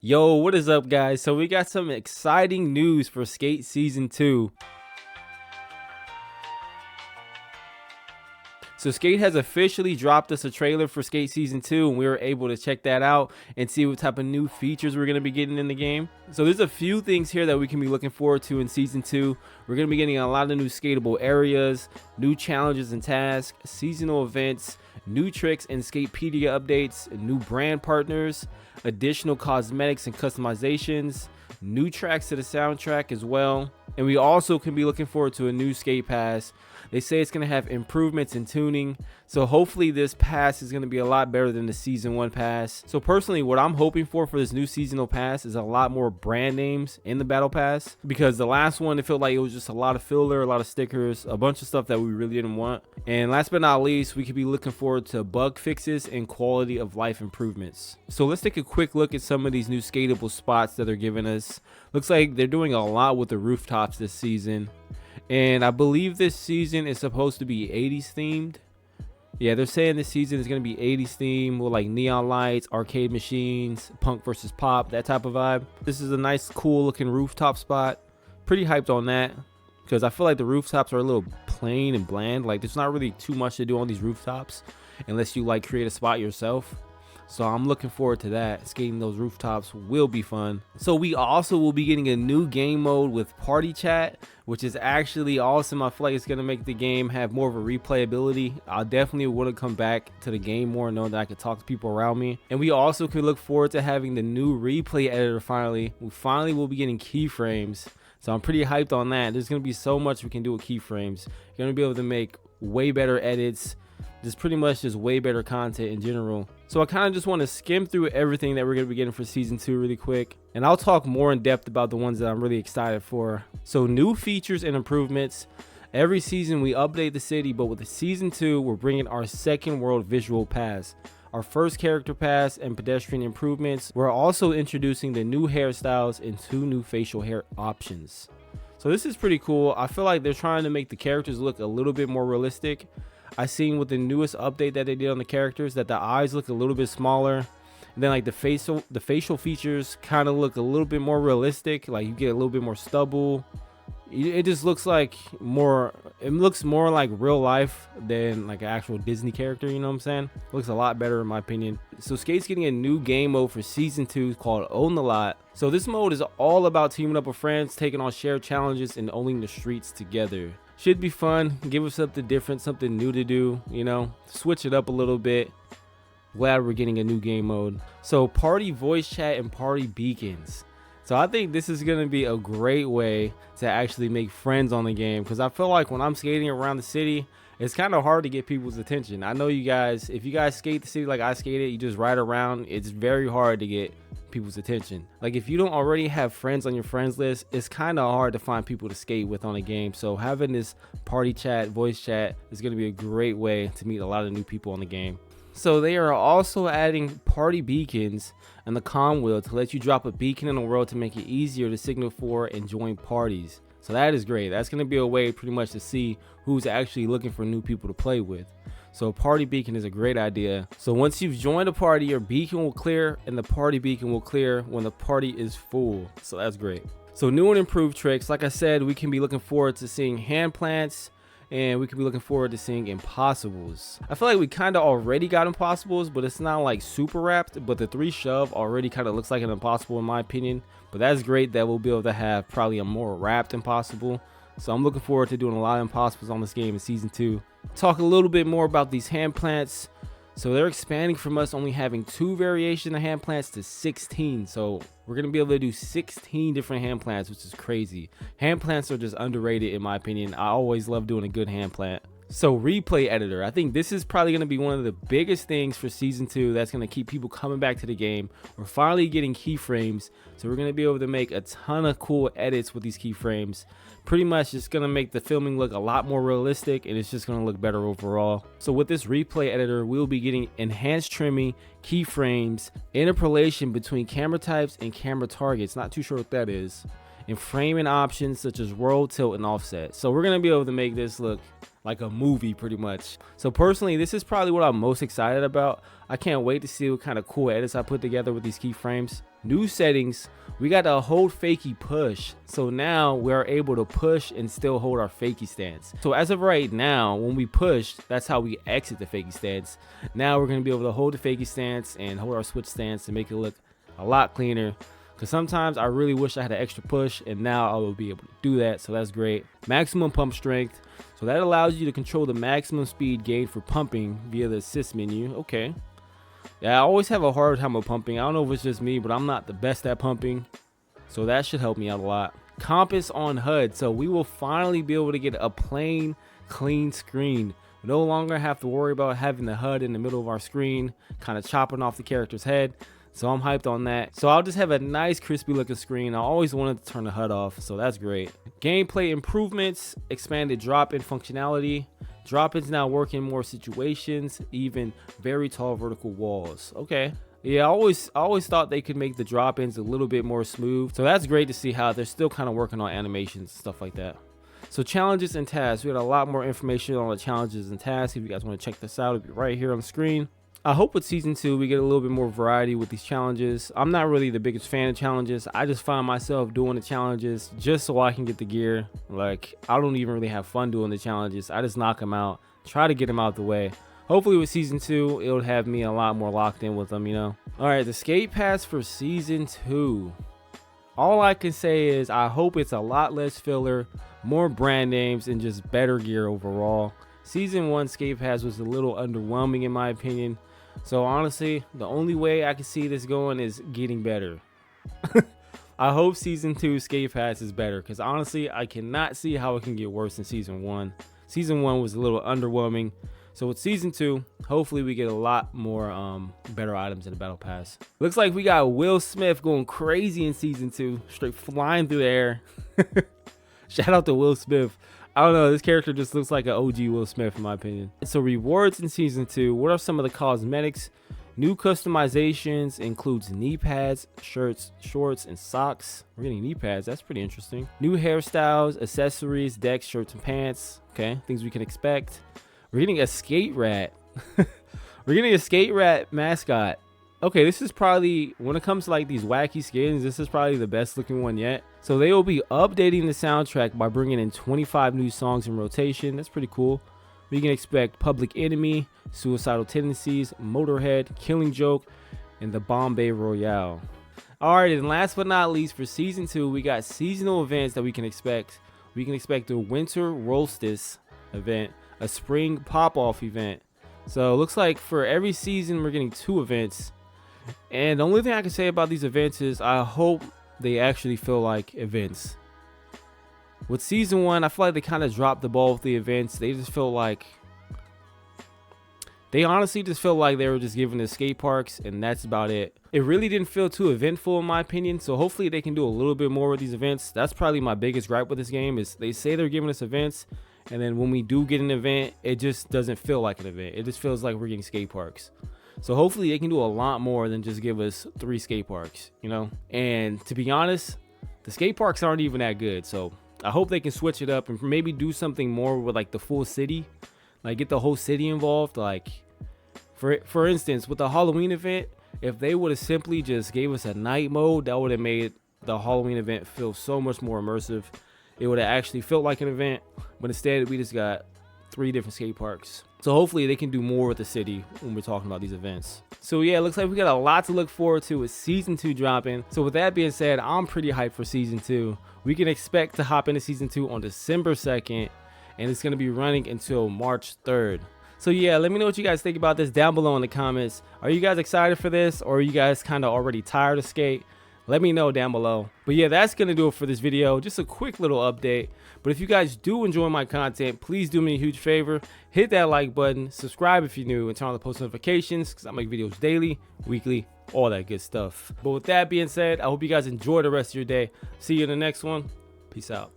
Yo, what is up, guys? So we got some exciting news for Skate Season 2. So Skate has officially dropped us a trailer for Skate Season 2, and we were able to check that out and see what type of new features we're going to be getting in the game. So there's a few things here that we can be looking forward to in Season 2. We're going to be getting a lot of new skatable areas, new challenges and tasks, seasonal events, new tricks and Skatepedia updates, new brand partners, additional cosmetics and customizations, new tracks to the soundtrack as well. And we also can be looking forward to a new skate pass. They say it's going to have improvements in tuning, so hopefully this pass is going to be a lot better than the season 1 pass. So personally, what I'm hoping for this new seasonal pass is a lot more brand names in the battle pass, because the last one, it felt like it was just a lot of filler, a lot of stickers, a bunch of stuff that we really didn't want. And last but not least, we could be looking forward to bug fixes and quality of life improvements. So let's take a quick look at some of these new skatable spots that they're giving us. Looks like they're doing a lot with the rooftops this season. And I believe this season is supposed to be 80s themed. Yeah, they're saying this season is going to be 80s themed with like neon lights, arcade machines, punk versus pop, that type of vibe. This is a nice, cool looking rooftop spot. Pretty hyped on that, because I feel like the rooftops are a little plain and bland. Like there's not really too much to do on these rooftops unless you like create a spot yourself. So I'm looking forward to that. Skating those rooftops will be fun. So we also will be getting a new game mode with party chat, which is actually awesome. I feel like it's going to make the game have more of a replayability. I definitely want to come back to the game more, knowing that I can talk to people around me. And we also can look forward to having the new replay editor finally. We finally will be getting keyframes. So I'm pretty hyped on that. There's going to be so much we can do with keyframes. You're going to be able to make way better edits. Just pretty much just way better content in general. So I kind of just want to skim through everything that we're going to be getting for season 2 really quick, and I'll talk more in depth about the ones that I'm really excited for. So new features and improvements. Every season we update the city, but with the season 2 we're bringing our second world visual pass, our first character pass, and pedestrian improvements. We're also introducing the new hairstyles and 2 new facial hair options. So this is pretty cool. I feel like they're trying to make the characters look a little bit more realistic. I seen with the newest update that they did on the characters that the eyes look a little bit smaller, and then like the facial features kind of look a little bit more realistic. Like you get a little bit more stubble. It just looks like more, it looks more like real life than like an actual Disney character, you know what I'm saying? It looks a lot better in my opinion. So Skate's getting a new game mode for season 2 called Own the Lot. So this mode is all about teaming up with friends, taking on shared challenges, and owning the streets together. Should be fun. Give us something different, something new to do, you know, switch it up a little bit. Glad we're getting a new game mode. So party voice chat and party beacons. So I think this is going to be a great way to actually make friends on the game, because I feel like when I'm skating around the city, it's kind of hard to get people's attention. I know you guys, if you guys skate the city like I skated, you just ride around, it's very hard to get people's attention. Like if you don't already have friends on your friends list, it's kind of hard to find people to skate with on a game. So having this party chat, voice chat is going to be a great way to meet a lot of new people on the game. So they are also adding party beacons and the comm wheel to let you drop a beacon in the world to make it easier to signal for and join parties. So that is great. That's going to be a way pretty much to see who's actually looking for new people to play with. So a party beacon is a great idea. So once you've joined a party, your beacon will clear, and the party beacon will clear when the party is full. So that's great. So new and improved tricks. Like I said, we can be looking forward to seeing handplants, and we could be looking forward to seeing impossibles. I feel like we kind of already got impossibles, but it's not like super wrapped. But the 3 shove already kind of looks like an impossible in my opinion. But that's great that we'll be able to have probably a more wrapped impossible. So I'm looking forward to doing a lot of impossibles on this game in season 2. Talk a little bit more about these hand plants. So they're expanding from us only having 2 variations of hand plants to 16. So we're going to be able to do 16 different hand plants, which is crazy. Hand plants are just underrated in my opinion. I always love doing a good hand plant. So replay editor, I think this is probably going to be one of the biggest things for season 2 that's going to keep people coming back to the game. We're finally getting keyframes, so we're going to be able to make a ton of cool edits with these keyframes. Pretty much it's going to make the filming look a lot more realistic, and it's just going to look better overall. So with this replay editor, we'll be getting enhanced trimming, keyframes, interpolation between camera types and camera targets, not too sure what that is, and framing options such as roll, tilt, and offset. So we're going to be able to make this look like a movie pretty much. So personally, this is probably what I'm most excited about. I can't wait to see what kind of cool edits I put together with these keyframes. New settings, we got a hold fakie push. So now we're able to push and still hold our fakie stance. So as of right now, when we push, that's how we exit the fakie stance. Now we're going to be able to hold the fakie stance and hold our switch stance to make it look a lot cleaner. Because sometimes I really wish I had an extra push, and now I will be able to do that. So that's great. Maximum pump strength. So that allows you to control the maximum speed gained for pumping via the assist menu. Okay. Yeah, I always have a hard time with pumping. I don't know if it's just me, but I'm not the best at pumping. So that should help me out a lot. Compass on HUD. So we will finally be able to get a plain, clean screen. We no longer have to worry about having the HUD in the middle of our screen, kind of chopping off the character's head. So I'm hyped on that. So I'll just have a nice crispy looking screen. I always wanted to turn the HUD off, so that's great. Gameplay improvements, expanded drop-in functionality. Drop-ins now work in more situations, even very tall vertical walls. Okay. Yeah, I always thought they could make the drop-ins a little bit more smooth. So that's great to see how they're still kind of working on animations and stuff like that. So challenges and tasks. We got a lot more information on the challenges and tasks. If you guys want to check this out, it'll be right here on the screen. I hope with season 2 we get a little bit more variety with these challenges. I'm not really the biggest fan of challenges. I just find myself doing the challenges just so I can get the gear. Like, I don't even really have fun doing the challenges. I just knock them out, try to get them out the way. Hopefully with season 2 it'll have me a lot more locked in with them, you know. All right, the skate pass for season 2. All I can say is I hope it's a lot less filler, more brand names, and just better gear overall. Season 1 skate pass was a little underwhelming in my opinion. So honestly, the only way I can see this going is getting better. I hope season 2 skate pass is better, because honestly, I cannot see how it can get worse than season 1. Season 1 was a little underwhelming. So with season 2, hopefully we get a lot more better items in the battle pass. Looks like we got Will Smith going crazy in season 2, straight flying through the air. Shout out to Will Smith. I don't know, this character just looks like an OG Will Smith in my opinion. So rewards in season 2, what are some of the cosmetics? New customizations includes knee pads, shirts, shorts, and socks. We're getting knee pads, that's pretty interesting. New hairstyles, accessories, decks, shirts, and pants. Okay, things we can expect. We're getting a skate rat. We're getting a skate rat mascot. Okay, this is probably, when it comes to like these wacky skins, this is probably the best looking one yet. So they will be updating the soundtrack by bringing in 25 new songs in rotation. That's pretty cool. We can expect Public Enemy, Suicidal Tendencies, Motorhead, Killing Joke, and the Bombay Royale. Alright, and last but not least, for season 2, we got seasonal events that we can expect. We can expect a winter solstice event, a spring pop-off event. So it looks like for every season we're getting 2 events. And the only thing I can say about these events is I hope they actually feel like events. With season 1, I feel like they kind of dropped the ball with the events. They just feel like, they honestly just feel like they were just giving the skate parks and that's about it. It really didn't feel too eventful in my opinion. So hopefully they can do a little bit more with these events. That's probably my biggest gripe with this game is they say they're giving us events, and then when we do get an event, it just doesn't feel like an event. It just feels like we're getting skate parks. So hopefully they can do a lot more than just give us 3 skate parks, you know? And to be honest, the skate parks aren't even that good. So I hope they can switch it up and maybe do something more with like the full city, like get the whole city involved. Like for instance, with the Halloween event, if they would have simply just gave us a night mode, that would have made the Halloween event feel so much more immersive. It would have actually felt like an event, but instead we just got 3 different skate parks. So hopefully they can do more with the city when we're talking about these events. So yeah, it looks like we got a lot to look forward to with season 2 dropping. So with that being said, I'm pretty hyped for season 2. We can expect to hop into season 2 on December 2nd, and it's going to be running until March 3rd. So yeah, let me know what you guys think about this down below in the comments. Are you guys excited for this, or are you guys kind of already tired of skate? Let me know down below. But yeah, that's going to do it for this video. Just a quick little update. But if you guys do enjoy my content, please do me a huge favor. Hit that like button, subscribe if you're new, and turn on the post notifications because I make videos daily, weekly, all that good stuff. But with that being said, I hope you guys enjoy the rest of your day. See you in the next one. Peace out.